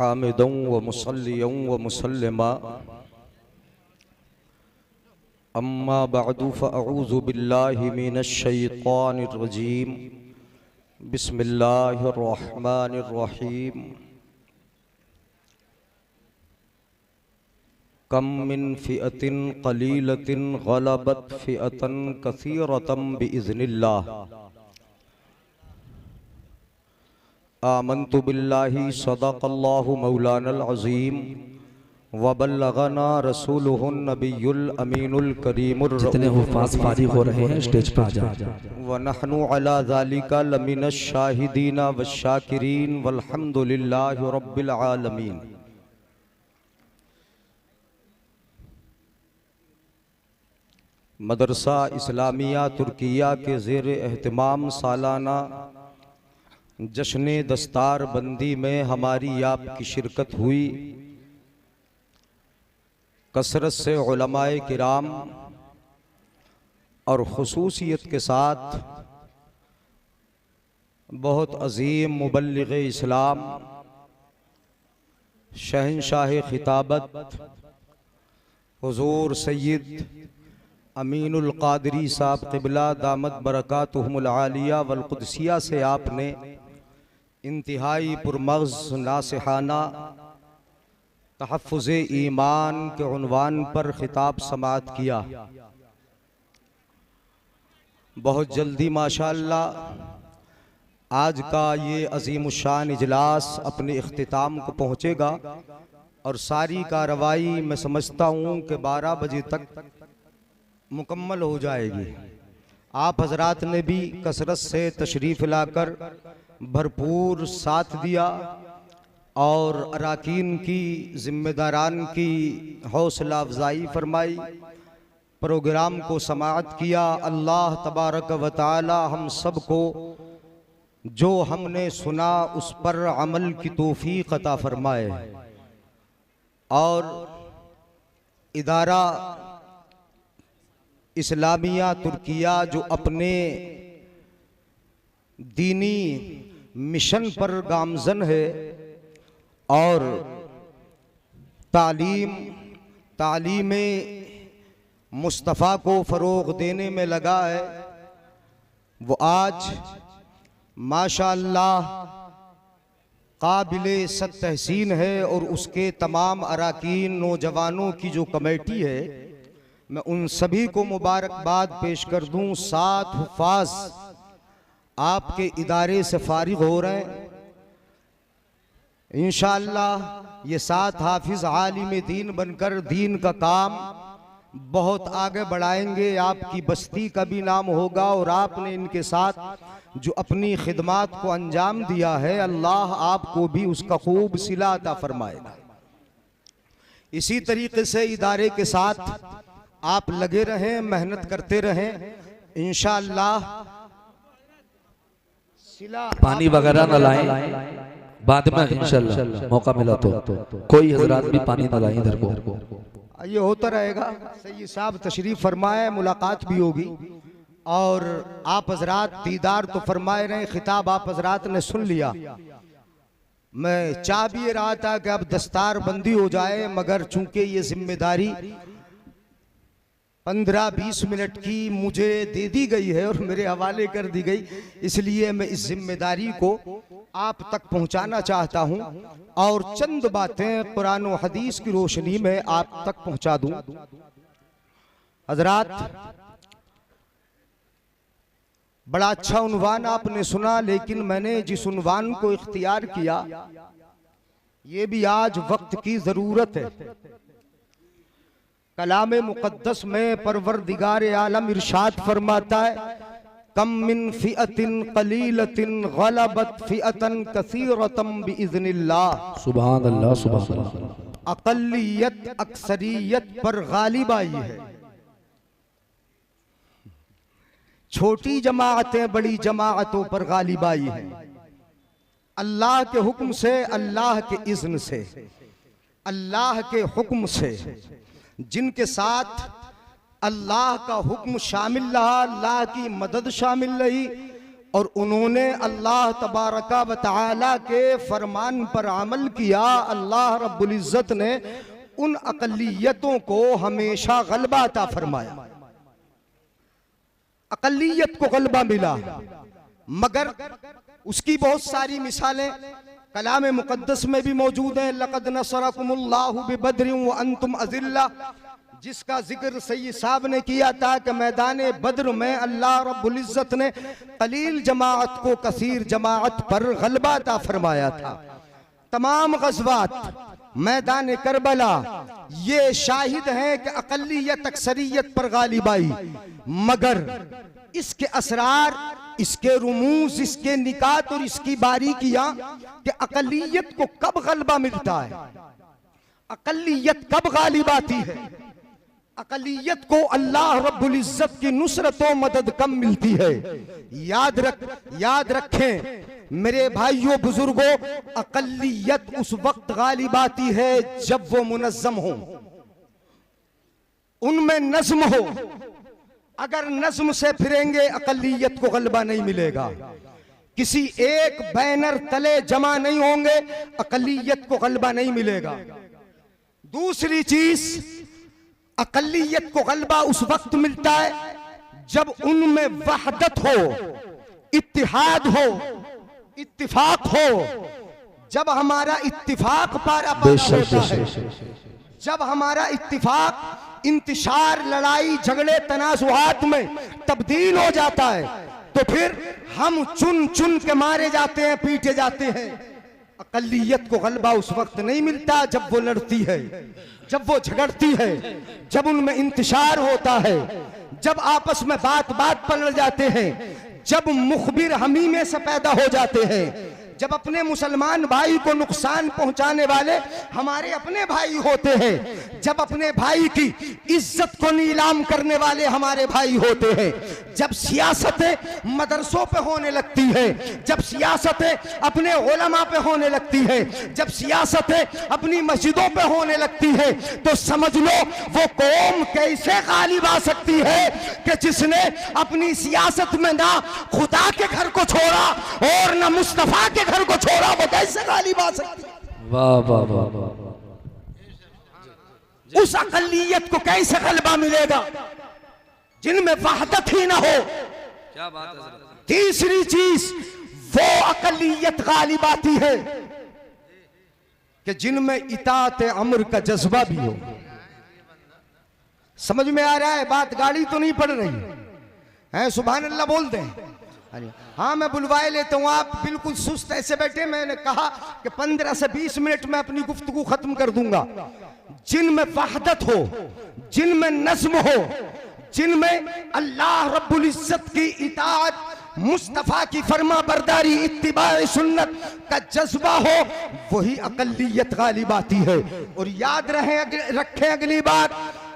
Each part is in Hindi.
हामिदन व मुसल्लियन व मुसल्लिमा अम्मा बअदु फ़अऊज़ु बिल्लाहि मिनश शैतानिर रजीम बिस्मिल्लाहिर रहमानिर रहीम कम मिन फ़िअतिन क़लीलतिन ग़लबत फ़िअतन कसीरतम बिइज़्निल्लाह आमन्तु बिल्लाहि सदक़ल्लाहु मौलानल अज़ीम व बल्लगना रसूलुहुन नबियुल अमीनुल करीमुर जितने हुफ़ाज़ फारिग़ हो रहे हैं स्टेज पर आ जाएं। व नहनु अला ज़ालिका लमिनश शाहिदीना वश्शाकिरीन वल्हम्दुलिल्लाहि रब्बिल आलमीन। मदरसा इस्लामिया तुर्किया के ज़ेर एहतमाम सालाना जश्न दस्तार बंदी में हमारी आपकी शिरकत हुई। कसरत से उलमाए किराम और खुसूसियत के साथ बहुत अजीम मुबल्लिग़ इस्लाम शहंशाह खिताबत हुज़ूर सैयद अमीनुल क़ादरी साहब क़िबला दामत बरकातुहुमुल आलिया वल क़ुदसिया से आपने इंतहाई पुरमग़ज़ नासिहाना तहफ़्फ़ुज़े ईमान के उन्वान पर खिताब समाअत किया। बहुत जल्दी माशाअल्लाह आज का ये अज़ीमुश्शान इजलास अपने इख्तिताम को पहुँचेगा और सारी कार्रवाई मैं समझता हूँ कि 12 बजे तक मुकम्मल हो जाएगी। आप हजरात ने भी कसरत से तशरीफ़ लाकर भरपूर साथ दिया और अराकीन की ज़िम्मेदारान की हौसला अफजाई फरमाई, प्रोग्राम को समाअत किया। अल्लाह तबारक व तआला हम सब को जो हमने सुना उस पर अमल की तौफीक अता फरमाए और इदारा इस्लामिया तुर्किया जो अपने दीनी मिशन पर गामज़न है और तालीम मुस्तफ़ा को फ़रोग़ देने में लगा है, वो आज माशाअल्लाह काबिले सद तहसीन है और उसके तमाम अराकीन नौजवानों की जो कमेटी है मैं उन सभी को मुबारकबाद पेश कर दूं। 7 हुफ़ाज़ आपके इदारे से फारिग़ हो रहे हैं। इंशाअल्लाह ये 7 हाफिज़ आलिम दीन बनकर दीन का काम बहुत आगे बढ़ाएंगे। आपकी बस्ती का भी नाम होगा और आपने इनके साथ जो अपनी खिदमात को अंजाम दिया है अल्लाह आपको भी उसका खूब सिला अता फरमाएगा। इसी तरीके से इदारे के साथ आप लगे रहें, मेहनत करते रहें। इंशाअल्लाह पानी वगैरह न लाएं, बाद में इंशाअल्लाह मौका मिला तो कोई हजरात भी पानी न लाएं इधर को। ये होता रहेगा। सैयद साहब तशरीफ फरमाए, मुलाकात भी होगी और आप हजरात दीदार तो फरमाए रहे, खिताब आप हजरात ने सुन लिया। मैं चाह भी रहा था कि अब दस्तार बंदी हो जाए, मगर चूंकि ये जिम्मेदारी 15-20 मिनट की मुझे दे दी गई है और मेरे हवाले कर दी गई, इसलिए मैं इस जिम्मेदारी को आप तक पहुंचाना चाहता हूं और चंद बातें कुरान और हदीस की रोशनी में आप तक पहुंचा दूं। हजरात, बड़ा अच्छा उन्वान आपने सुना, लेकिन मैंने जिस उन्वान को इख्तियार किया ये भी आज वक्त की जरूरत है। कलाम मुक़द्दस में परवरदिगार आलम इरशाद फरमाता है, कम मिन फ़िअतिन क़लीलतिन ग़लबत फ़िअतन कसीरतम बिइज़्निल्लाह। सुभान अल्लाह, सुभान अल्लाह। अक़लियत अक्सरियत पर गालिब आई है। छोटी जमाअतें बड़ी जमाअतों पर गालिब आई है। अल्लाह के हुक्म से, अल्लाह के इज़्न से, अल्लाह के हुक्म से जिनके साथ अल्लाह का हुक्म शामिल रहा, अल्लाह की मदद शामिल रही, और उन्होंने अल्लाह तबारका व तआला के फरमान पर अमल किया, अल्लाह रब्बुल इज्जत ने उन अकलियतों को हमेशा गलबा अता फरमाया। अकलियत को गलबा मिला, मगर उसकी बहुत सारी मिसालें कलाम मुकद्दस में भी मौजूद हैं। लक़द नसरकुमुल्लाहु बिबद्रिन व अंतुम अज़िल्ला, जिसका जिक्र सैयद साहब ने किया था कि मैदान बद्र में अल्लाह रब्बुल इज्जत ने कलील जमाअत को कसीर जमाअत पर गलबा अता फरमाया था। तमाम गज़वात, मैदान करबला, ये शाहिद हैं कि अक़लियत अक्सरियत पर गालिब आई, मगर इसके असरार, इसके रुमूज, इसके निकात और इसकी बारीकियां कि अक़लियत को कब गलबा मिलता है, अक़लियत कब गालिब आती है, अक़लियत को अल्लाह रब्बुल इज्जत की नुसरत व मदद कम मिलती है। याद रखें मेरे भाइयों बुजुर्गों, अक़लियत उस वक्त गालिब आती है जब वो मुनज़्ज़म हो, उनमें नज़्म हो। अगर नज़्म से फिरेंगे अक़लियत को गलबा नहीं मिलेगा। किसी एक बैनर तले जमा नहीं होंगे, अक़लियत को गलबा नहीं मिलेगा। दूसरी चीज, अक़लियत को गलबा उस वक्त मिलता है जब उनमें वहदत हो, इत्तिहाद हो, इत्तिफाक हो। जब हमारा इत्तिफाक पारा होता है, जब हमारा इत्तिफाक इंतशार, लड़ाई झगड़े तनाज़ुआत में तब्दील हो जाता है, तो फिर हम चुन चुन के मारे जाते हैं, पीटे जाते हैं। अक़लियत को गलबा उस वक्त नहीं मिलता जब वो लड़ती है, जब वो झगड़ती है, जब उनमें इंतशार होता है, जब आपस में बात बात पर लड़ जाते हैं, जब मुखबिर हमीमे से पैदा हो जाते हैं, जब अपने मुसलमान भाई को नुकसान पहुंचाने वाले हमारे अपने भाई होते हैं, जब अपने भाई की इज्जत को नीलाम करने वाले हमारे भाई होते हैं, जब सियासतें मदरसों पे होने लगती है, जब सियासतें अपने उलमा पे होने लगती है, जब सियासतें अपनी मस्जिदों पे होने लगती है, तो समझ लो वो कौम कैसे गालिब आ सकती है कि जिसने अपनी सियासत में ना खुदा के घर को छोड़ा और ना मुस्तफा के घर को छोड़ा, वो कैसे गालिब आ सकती है? वाह वाह वाह वाह। उस अक़लियत को कैसे गलबा मिलेगा जिनमें वहदत ही ना हो? क्या बात है। तीसरी चीज, वो अक़लियत गालिब आती है कि जिनमें इताअत अम्र का जज्बा भी हो। समझ में आ रहा है बात? गाड़ी तो नहीं पड़ रही है, सुभान अल्लाह बोल दें। हाँ, मैं बुलवाए लेता हूँ, आप बिल्कुल सुस्त ऐसे बैठे। मैंने कहा कि 15 से 20 मिनट में अपनी गुफ्तगू खत्म कर दूंगा। जिनमें वहदत हो, जिनमें नज़्म हो, जिनमें अल्लाह रब्बुल इज्जत की इताअत, मुस्तफा की फरमा बरदारी, इत्तिबाए सुन्नत का जज्बा हो, वही अक़लियत गालिब आती है। और याद रखें अगली बात,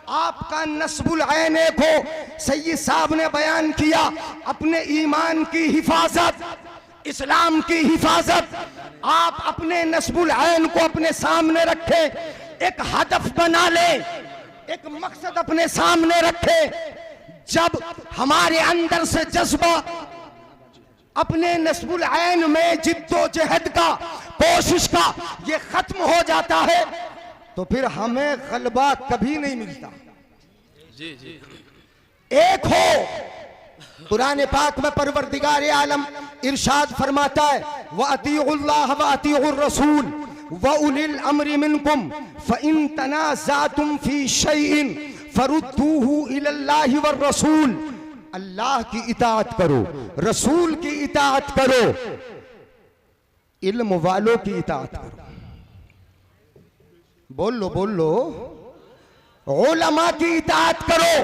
आपका नस्बुल ऐन एक हो। सैयद साहब ने बयान किया, अपने ईमान की हिफाजत, इस्लाम की हिफाजत, आप अपने नस्बुल ऐन को अपने सामने रखें, एक हदफ बना ले, एक मकसद अपने सामने रखे। जब हमारे अंदर से जज्बा अपने नस्बुल ऐन में जिद्दोजहद का, कोशिश का, ये खत्म हो जाता है, तो फिर हमें गलबा कभी नहीं मिलता। जी जी। एक हो, कुरान पाक में परवरदिगार आलम इरशाद फरमाता है, व अतीउल्लाह व अतीउर रसूल व उलिल अम्रि मिनकुम फ़इन तनाज़अतुम फ़ी शैइन फरुद्दूहु इलल्लाहि वर रसूल। अल्लाह की इताअत करो, रसूल की इताअत करो, इल्म वालों की इताअत करो। बोल लो, उलमा की इताअत करो,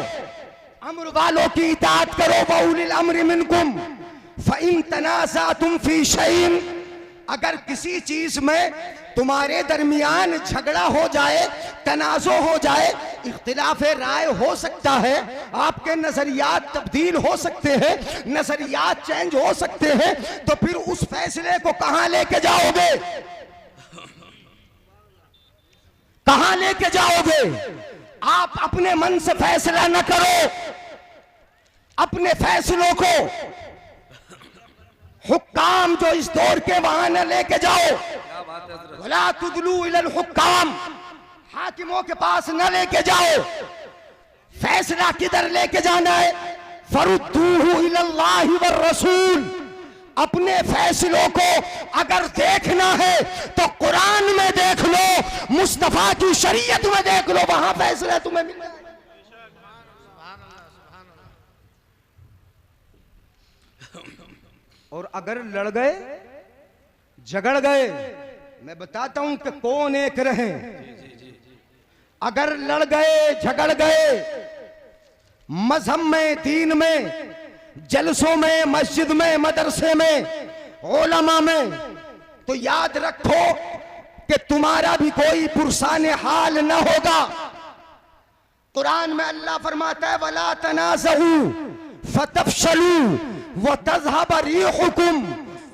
अम्र वालों की इताअत करो। व उलिल अम्रि मिनकुम फ़इन तनाज़अतुम फ़ी शैइन, अगर किसी चीज में तुम्हारे दरमियान झगड़ा हो जाए, तनाज़ो हो जाए, इख्तिलाफ राय हो सकता है, आपके नजरियात तब्दील हो सकते हैं, नजरियात चेंज हो सकते हैं, तो फिर उस फैसले को कहां लेके जाओगे? कहां लेके जाओगे? आप अपने मन से फैसला न करो, अपने फैसलों को हुक्काम जो इस दौर के वहां न लेके जाओ, वला तुदलू इलल हुक्काम, हाकिमों के पास न लेके जाओ। फैसला किधर लेके जाना है? फरुद्दूहु इलल्लाहि वर रसूल, अपने फैसलों को अगर देखना है तो कुरान में देख लो, मुस्तफा की शरीयत में देख लो, वहां फैसला तुम्हें मिल जाएगा। और अगर लड़ गए झगड़ गए, मैं बताता हूं कि कौन एक रहे। अगर लड़ गए झगड़ गए मजहब में, दीन में, जलसों में, मस्जिद में, मदरसे में, उलमा में, तो याद रखो कि तुम्हारा भी कोई पुरसान हाल न होगा। कुरान में अल्लाह फरमाता है वला तनाज़ऊ फतफशलू व तज़हब रिहुकुम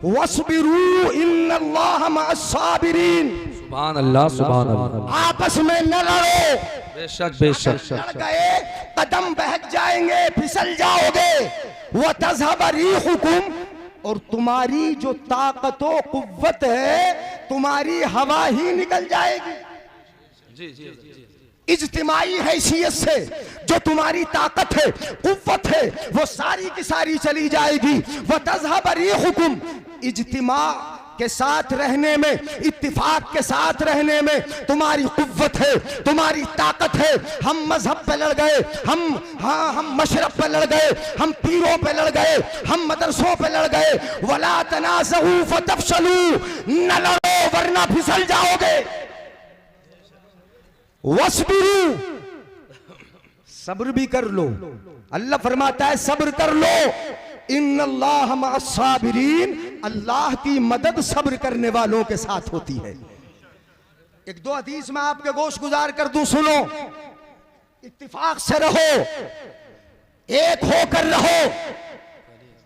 वस्बिरू इन्नल्लाह मअस-साबिरीन। सुभान अल्लाह, सुभान अल्लाह। आपस में न लड़ो, बेशक बेशक। लड़ गए कदम बहक जाएंगे, फिसल जाओगे। वो तज़हब रिहुकुम, और तुम्हारी जो ताकत व कुव्वत है, तुम्हारी हवा ही निकल जाएगी। जी जी जी। इज्तिमाई हैसियत से जो तुम्हारी ताकत है, कुव्वत है, वो सारी की सारी चली जाएगी। वो तज़हब रिहुकुम, इज्तिमा के साथ रहने में, इत्तिफाक के साथ रहने में तुम्हारी कुव्वत है, तुम्हारी ताकत है। हम मजहब पे लड़ गए, हम मशरब पे लड़ गए, हम पीरों पे लड़ गए, हम मदरसों पे लड़ गए। वला तनाज़ऊ फतफशलू, न लड़ो वरना फिसल जाओगे। वस्बिरू, सब्र भी कर लो। अल्लाह फरमाता है सब्र कर लो। इन्नल्लाह मअस-साबिरीन, अल्लाह की मदद सब्र करने वालों के साथ होती है। एक दो हदीस में आपके गोश गुजार कर दूं, सुनो। इत्तिफाक से रहो, एक होकर रहो,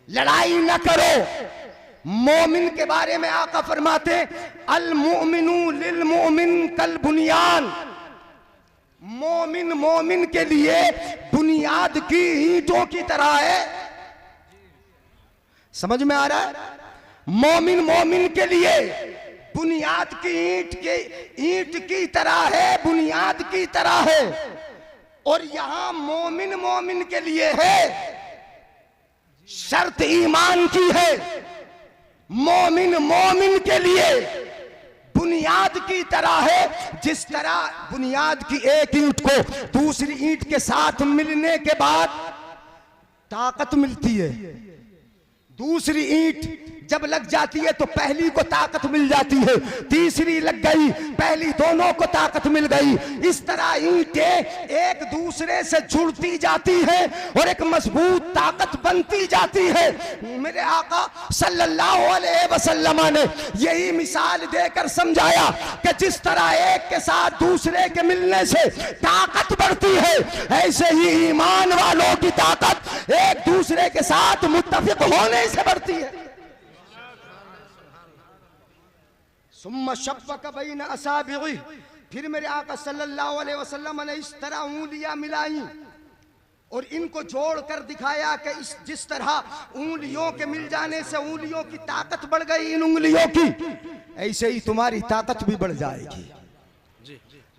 लड़ाई न करो। मोमिन के बारे में आका फरमाते अल मुमिनु लिल मुमिन कल बुनियान, मोमिन मोमिन के लिए बुनियाद की ईंटों की तरह है। समझ में आ रहा है? मोमिन मोमिन के लिए बुनियाद की ईंट की तरह है, बुनियाद की तरह है। और यहां मोमिन मोमिन के लिए है, शर्त ईमान की है। मोमिन मोमिन के लिए बुनियाद की तरह है। जिस तरह बुनियाद की एक ईंट को दूसरी ईंट के साथ मिलने के बाद ताकत मिलती है, दूसरी ईंट जब लग जाती है तो पहली को ताकत मिल जाती है, तीसरी लग गई, पहली दोनों को ताकत मिल गई। इस तरह ईंटें एक दूसरे से जुड़ती जाती है और एक मजबूत ताकत बनती जाती है। मेरे आका सल्लल्लाहु अलैहि वसल्लम ने यही मिसाल देकर समझाया कि जिस तरह एक के साथ दूसरे के मिलने से ताकत बढ़ती है, ऐसे ही ईमान वालों की ताकत एक दूसरे के साथ मुत्तफिक होने से बढ़ती है। सुम्मा शफ़्फ़क़ बैन असाबिग़ि, फिर मेरे आका सल्लल्लाहु अलैहि वसल्लम ने इस तरह उंगलियां मिलाई और इनको जोड़कर दिखाया कि जिस तरह उंगलियों के मिल जाने से उंगलियों की ताकत बढ़ गई इन उंगलियों की, ऐसे ही तुम्हारी ताकत भी बढ़ जाएगी।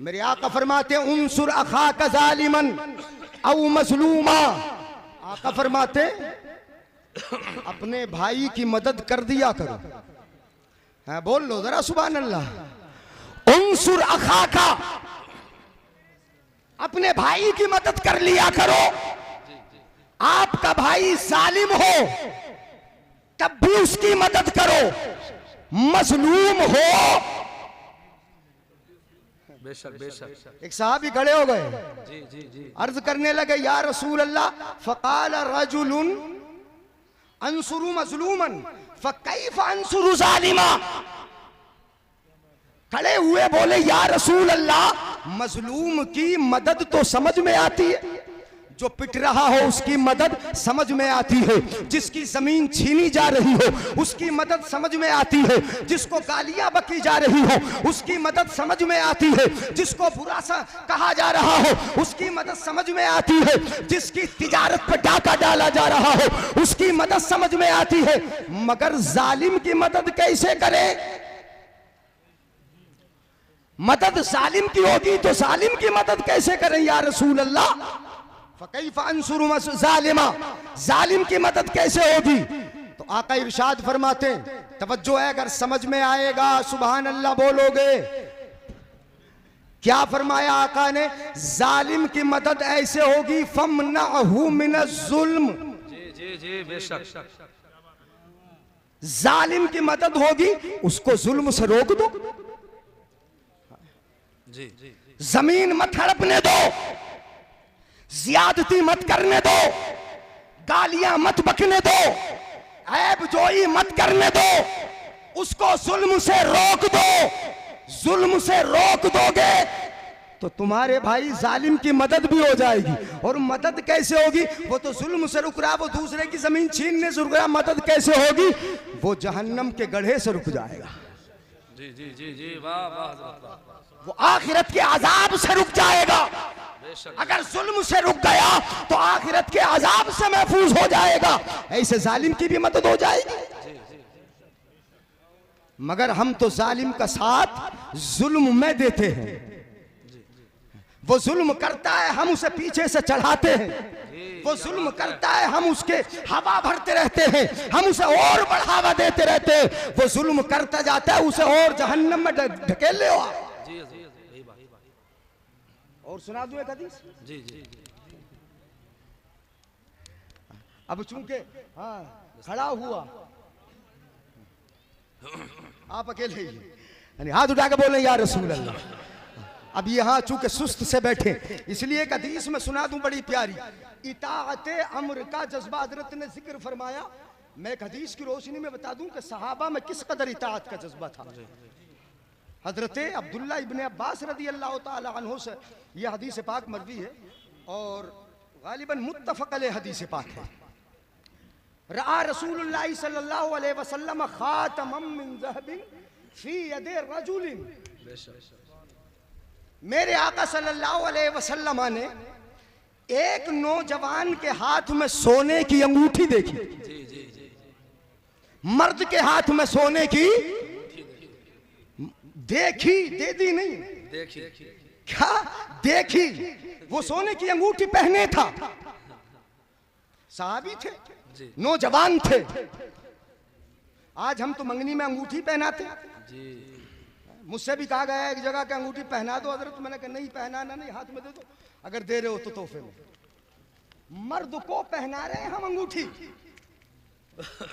मेरे आका फरमाते हैं उन्सुर अखाका ज़ालिमन औ मज़लूमा, आका फरमाते अपने भाई की मदद कर दिया करो। हाँ बोल लो जरा सुभान अल्लाह। उन्सुर अखाका, अपने भाई की मदद कर लिया करो। आपका भाई जालिम हो तब भी उसकी मदद करो, मजलूम हो। बेशक बेशक। एक साहबी खड़े हो गए, जी जी जी, अर्ज करने लगे या रसूल अल्लाह, फ़क़ाल रजुलुन अंसुरु मज़लूमन फ़कैफ़ अंसुरु ज़ालिमा। खड़े हुए बोले या रसूल अल्लाह, मजलूम की मदद तो समझ में आती है, जो पिट रहा हो उसकी मदद समझ में आती है, जिसकी जमीन छीनी जा रही हो उसकी मदद समझ में आती है, जिसको गालियां बकी जा रही हो उसकी मदद समझ में आती है, जिसको बुरा सा कहा जा रहा हो उसकी मदद समझ में आती है, जिसकी तिजारत पर डाका डाला जा रहा हो उसकी मदद समझ में आती है। मगर जालिम की मदद कैसे करें? मदद जालिम की होगी तो जालिम की मदद कैसे करें या रसूल अल्लाह? फकैफ़ अंसुरु ज़ालिमा, जालिम की मदद कैसे होगी? तो आका इरशाद फरमाते हैं, तवज्जो है, अगर समझ में आएगा सुभान अल्लाह बोलोगे। क्या फरमाया आका ने? जालिम की मदद ऐसे होगी, फमनअहु मिनज़्ज़ुल्म। जी जी बेशक। जालिम की मदद होगी, उसको जुल्म से रोक दो। जी जमीन मत हड़पने दो, ज्यादती मत करने दो, गालियां मत बकने दो, ऐब जोई मत करने दो, उसको जुल्म से रोक दो। जुल्म से रोक दोगे तो तुम्हारे भाई जालिम की मदद भी हो जाएगी। और मदद कैसे होगी? वो तो जुल्म से रुक रहा, वो दूसरे की जमीन छीनने से रुक रहा, मदद कैसे होगी? वो जहन्नम के गड्ढे से रुक जाएगा। जी जी जी जी वाह वाह। वो आखिरत के अजाब से रुक जाएगा। अगर जुल्म से रुक गया तो आखिरत के अजाब से महफूज हो जाएगा। ऐसे जालिम की भी मदद हो जाएगी। मगर हम तो जालिम का साथ जुल्म में देते हैं। वो जुल्म करता है, हम उसे पीछे से चढ़ाते हैं। वो जुल्म करता है, हम उसके हवा भरते रहते हैं, हम उसे और बढ़ावा देते रहते हैं। वो जुल्म करता जाता है, उसे और जहन्नम में ढकेल ले। और सुना दूं एक हदीस? जी जी। अब चूंकि हाँ खड़ा हुआ, आप अकेले ही यानी हाथ उठा के बोले या रसूल अल्लाह। अब यहाँ चूंकि सुस्त से बैठे, इसलिए एक हदीस में सुना दूं बड़ी प्यारी। इताअते अम्र का जज्बा हजरत ने जिक्र फरमाया। मैं एक हदीस की रोशनी में बता दूं कि सहाबा में किस कदर इताअत का जज्बा था। हजरत अब्दुल्ला इब्न अब्बास रदी अल्लाह ताला अन्हु से यह हदीस पाक मरवी है और गालिबन मुत्तफक अलैह हदीस पाक है। रआ रसूलुल्लाह सल्लल्लाहु अलैहि वसल्लम खातमम मिन ज़हबिन फी यदि रजुलिन। मेरे आका सल्लल्लाहु अलैहि वसल्लम ने एक नौजवान के हाथ में सोने की अंगूठी देखी। मर्द के हाथ में सोने की देखी, दे दी नहीं, देखी। क्या देखी? वो सोने की अंगूठी पहने था। साहबी थे, नौजवान थे। आज हम तो मंगनी में अंगूठी पहनाते। मुझसे भी कहा गया एक जगह की अंगूठी पहना दो हजरत। मैंने कहा नहीं पहनाना नहीं, हाथ में दे दो, अगर दे रहे हो तो तोहफे में। मर्द को पहना रहे हम अंगूठी,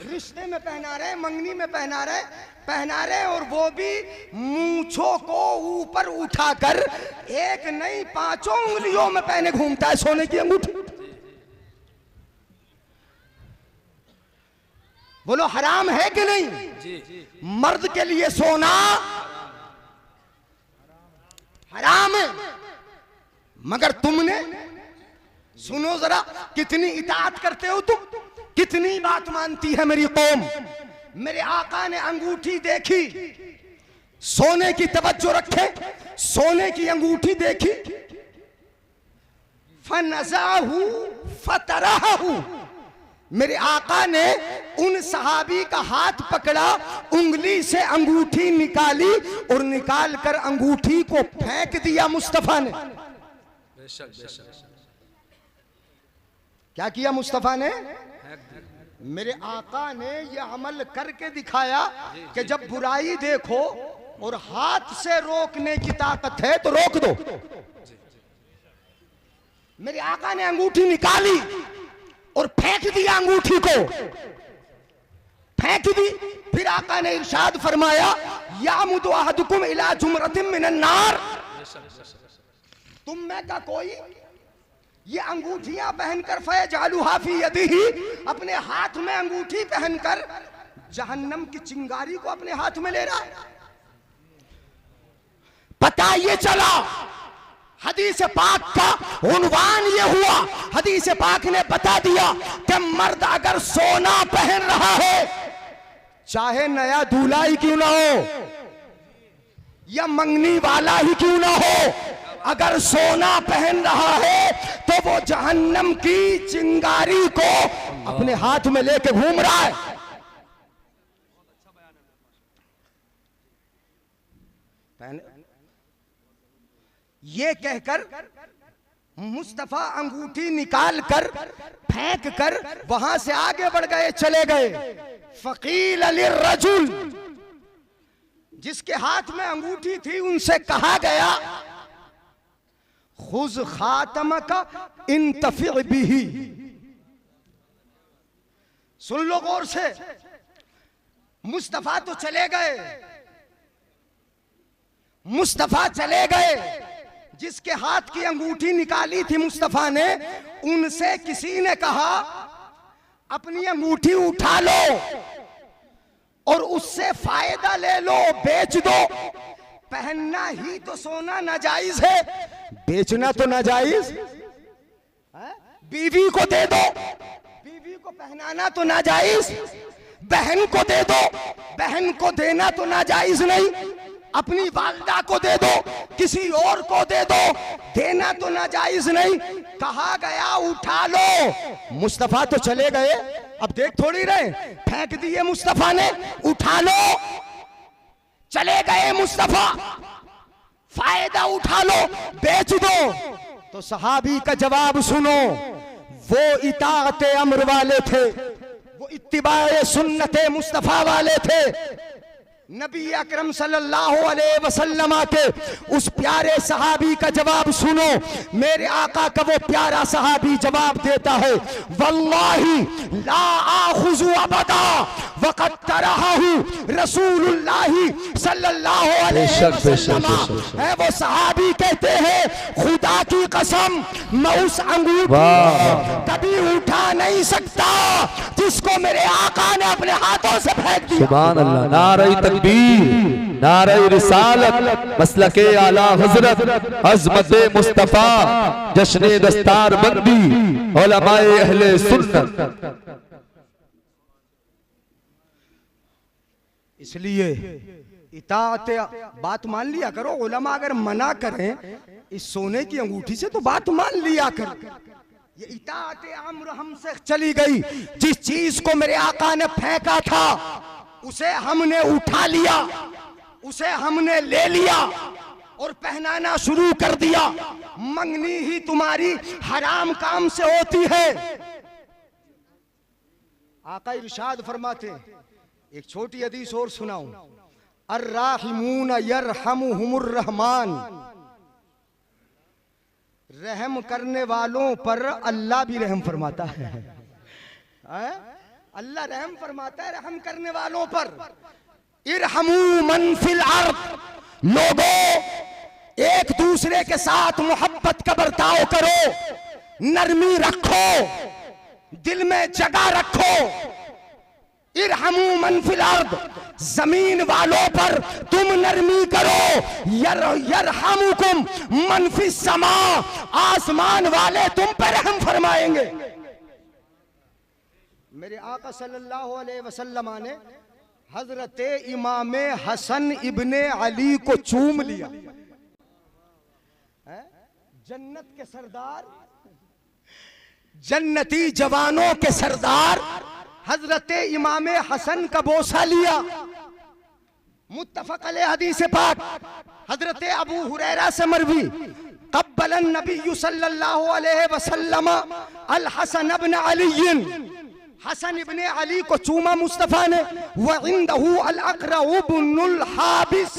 रिश्ते में पहना रहे, मंगनी में पहना रहे और वो भी मूंछों को ऊपर उठाकर एक नहीं 5 उंगलियों में पहने घूमता है सोने की अंगूठी। बोलो हराम है कि नहीं? मर्द के लिए सोना हराम है। मगर तुमने सुनो जरा, कितनी इताअत करते हो तुम, कितनी बात मानती है मेरी कौम। मेरे आका ने अंगूठी देखी, सोने की तवज्जो रखे, सोने की अंगूठी देखी। फनज़ाहु फतरहु, मेरे आका ने उन सहाबी का हाथ पकड़ा, उंगली से अंगूठी निकाली और निकाल कर अंगूठी को फेंक दिया मुस्तफा ने। क्या किया मुस्तफा ने? मेरे आका ने यह अमल करके दिखाया कि जब बुराई देखो और हाथ से रोकने की ताकत है तो रोक दो। मेरे आका ने अंगूठी निकाली और फेंक दिया, अंगूठी को फेंक दी। फिर आका ने इरशाद फरमाया, यामुदु अहदुकुम इला जुमरतिन मिनन नार। तुम में का कोई ये अंगूठियां पहनकर फयजालुहा फी यदिही, अपने हाथ में अंगूठी पहनकर जहन्नम की चिंगारी को अपने हाथ में ले रहा है। पता ये चला हदीस पाक का उन्वान ये हुआ, हदीस पाक ने बता दिया कि मर्द अगर सोना पहन रहा है, चाहे नया दूल्हा ही क्यों ना हो या मंगनी वाला ही क्यों ना हो, अगर सोना पहन रहा है तो वो जहन्नम की चिंगारी को अपने हाथ में लेके घूम रहा है। ये कहकर मुस्तफा अंगूठी निकाल कर फेंक कर वहां से आगे बढ़ गए, चले गए। फकील अली रजुल, जिसके हाथ में अंगूठी थी, उनसे कहा गया खुज खातम का इंतफि बिही। सुन लो गौर से, मुस्तफा तो चले गए, मुस्तफा चले गए, जिसके हाथ की अंगूठी निकाली थी मुस्तफा ने, उनसे किसी ने कहा अपनी अंगूठी उठा लो और उससे फायदा ले लो, बेच दो। पहनना ही तो सोना नाजायज है, बेचना तो नाजायज। बीवी को दे दो, बीवी को पहनाना तो नाजायज। बहन को दे दो, बहन को देना तो नाजायज नहीं। अपनी वालिदा को दे दो, किसी और को दे दो, देना तो नाजायज नहीं। कहा गया उठा लो। मुस्तफा तो चले गए, अब देख थोड़ी रहे, फेंक दिए मुस्तफा ने, उठा लो। चले गए मुस्तफा, फायदा उठा लो, बेच दो। तो सहाबी का जवाब सुनो, वो इताअते अम्र वाले थे, वो इत्तिबाए सुन्नते मुस्तफा वाले थे। नबी अकरम सल्लल्लाहु अलैहि वसल्लम के उस प्यारे सहाबी का जवाब सुनो। मेरे आका का वो प्यारा सहाबी जवाब देता है, वल्लाही ला आखुजु अबदा वक़द तरहु रसूलुल्लाही सल्लल्लाहु अलैहि वसल्लम। है वो सहाबी कहते हैं, खुदा की कसम मैं उस अंगूठी कभी उठा नहीं सकता जिसको मेरे आका ने अपने हाथों से फेंक दिया। सुभान अल्लाह। नारे तकबीर, नारे रिसालत, मसलके आला हजरत, अज़मते मुस्तफा, जश्ने दस्तार बंदी, उलमाए अहले सुन्नत। इसलिए इताअत, बात मान लिया करो। उलमा अगर मना करें इस सोने की अंगूठी से तो बात मान लिया करो। ये इताअत अम्र हमसे चली गई। जिस चीज को मेरे आका ने फेंका था उसे हमने उठा लिया, उसे हमने ले लिया और पहनाना शुरू कर दिया। मंगनी ही तुम्हारी हराम काम से होती है। आका इरशाद फरमाते हैं, एक छोटी हदीस और सुनाऊं, अर्राहिमून यरहमुहुमुर रहमान, रहम करने वालों पर अल्लाह भी रहम फरमाता है। अल्लाह रहम फरमाता है रहम करने वालों पर। इरहमू मन फिल अर्द, लोगों एक दूसरे के साथ मोहब्बत का बर्ताव करो, नरमी रखो, दिल में जगह रखो। इरहमू मन फिल अर्द, जमीन वालों पर तुम नरमी करो। यरहमुकुम मन फिस समा, आसमान वाले तुम पर रहम फरमाएंगे। मेरे आका सल्लल्लाहु अलैहि वसल्लम ने हजरत इमाम हसन इब्ने अली को चूम लिया। जन्नत के सरदार, जन्नती जवानों के सरदार हजरत इमाम हसन का बोसा लिया। मुत्तफक अलैह हदीस पाक हजरत अबू हुरैरा से मरवी, क़ब्बलन नबी सल्लल्लाहु अलैहि वसल्लम अल हसन इब्न अली, हसन इब्ने अली को चूमा मुस्तफा ने। वइंदहु अल अक़रा इब्नुल हाबिस,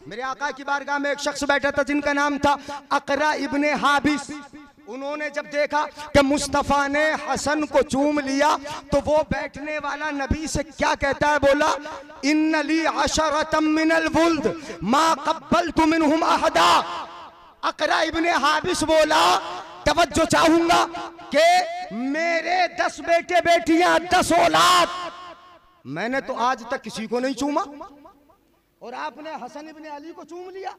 मेरे आका की बारगाह में एक शख्स बैठा था जिनका नाम था अक़रा इब्ने हाबिस। उन्होंने जब देखा कि मुस्तफा ने हसन को चूम लिया तो वो बैठने वाला नबी से क्या कहता है, बोला इन्न ली अशरतम मिनल वुल्द मा क़ब्बलतु मिनहुम अहदा। अक़रा इब्ने हाबिस बोला, तवज्जो चाहूंगा कि मेरे 10 बेटे बेटियां, 10 औलाद, मैंने तो आज तक किसी को नहीं चूमा और आपने हसन इब्ने अली को चूम लिया।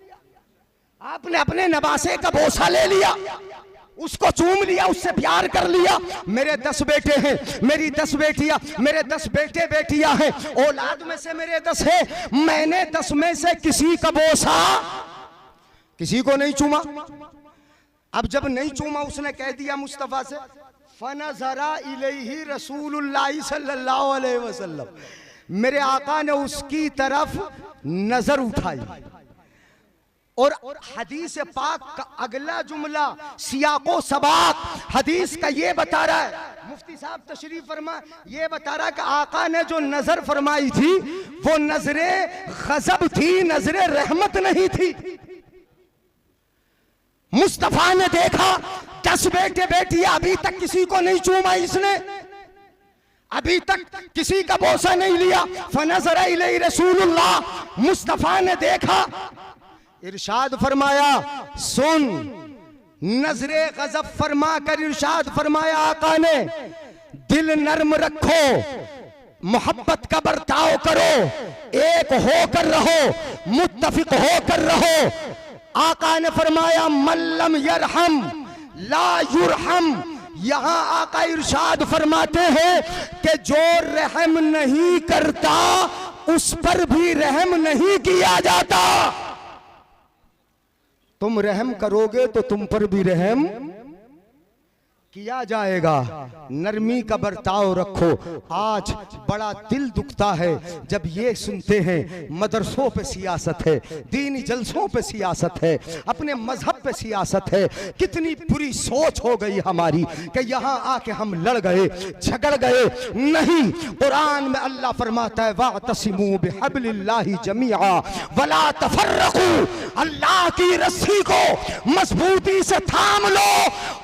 आपने अपने नवासे का बोसा ले लिया, उसको चूम लिया, उससे प्यार कर लिया। मेरे 10 बेटे हैं, मेरी 10 बेटियां, मेरे 10 बेटे बेटियां हैं, औलाद में से मेरे 10 है। मैंने 10 में से किसी का बोसा किसी को नहीं चूमा। अब जब नहीं चूमा, उसने कह दिया मुस्तफा से, फनज़रा इलैहि रसूलुल्लाह सल्लल्लाहु अलैहि वसल्लम, मेरे आका ने उसकी तरफ नजर उठाई। और हदीस पाक का अगला जुमला सियाको सबाक हदीस का ये बता रहा है, मुफ्ती साहब तशरीफ फरमा, ये बता रहा है कि आका ने जो नजर फरमाई थी वो नजरे गजब थी, नजरे रहमत नहीं थी। मुस्तफा ने देखा 10 बेटे बेटियां, अभी तक किसी को नहीं चूमा इसने, अभी तक किसी का बोसा नहीं लिया। फनज़रा इलैहि रसूलुल्लाह, मुस्तफा ने देखा, इरशाद फरमाया, सुन, नजरे गजब फरमा कर इरशाद फरमाया आका ने, दिल नर्म रखो, मोहब्बत का बर्ताव करो, एक होकर रहो, मुत्तफिक होकर रहो। आका ने फरमाया, मल्लम यरहम ला युरहम। यहां आका इरशाद फरमाते हैं कि जो रहम नहीं करता उस पर भी रहम नहीं किया जाता। तुम रहम करोगे तो तुम पर भी रहम किया जाएगा। नरमी का बर्ताव रखो। आज बड़ा दिल दुखता है जब ये सुनते हैं मदरसों पे सियासत है, दीनी जलसों पे सियासत है, अपने मजहब पे सियासत है। कितनी बुरी सोच हो गई हमारी कि यहाँ आके हम लड़ गए, झगड़ गए। नहीं, कुरान में अल्लाह फरमाता है, वातसिमू बिहब्लिल्लाहि जमीआ वला तफर्रकू। अल्लाह की रस्सी को मजबूती से थाम लो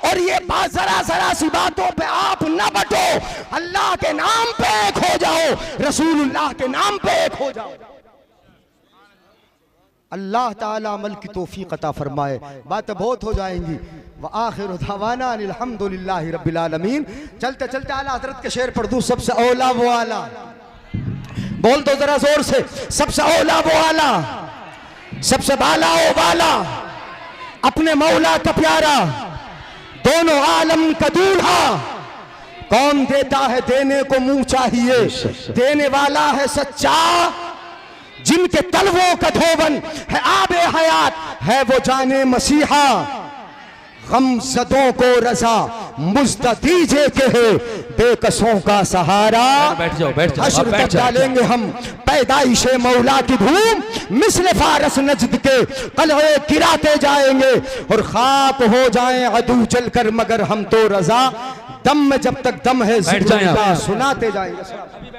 और ये जरा जरा सी बातों पे आप न बटो। अल्लाह के नाम पे एक हो जाओ, रसूलुल्लाह के नाम पे एक हो जाओ। अल्लाह ताला अमल की तौफीक अता फरमाए। बातें बहुत हो जाएंगी। व आखिरु दअवाना अल्हम्दुलिल्लाहि रब्बिल आलमीन। चलते चलते आला हजरत के शेर पढ़ दूं, सबसे औला वो आला। बोल दो जरा जोर से, सबसे औला वो आला, सबसे बाला ओ बाला, अपने मौला का प्यारा, दोनों आलम का दूल्हा। कौन देता है देने को मुंह चाहिए, देने वाला है सच्चा। जिनके तलवों का धोवन है आबे हयात, है वो जाने मसीहा। गमज़दों को रज़ा मुज़्द दीजिए के है बेकसों का सहारा। बैठ जाओ, बैठ जाओ, हश्र तक डालेंगे हम पैदाइशे मौला की धूम, मिस्ल फारस नजद के कलहे गिराते जाएंगे और खाक हो जाएं अदू चलकर, मगर हम तो रजा दम में जब तक दम है जिक्र का सुनाते जाएंगे।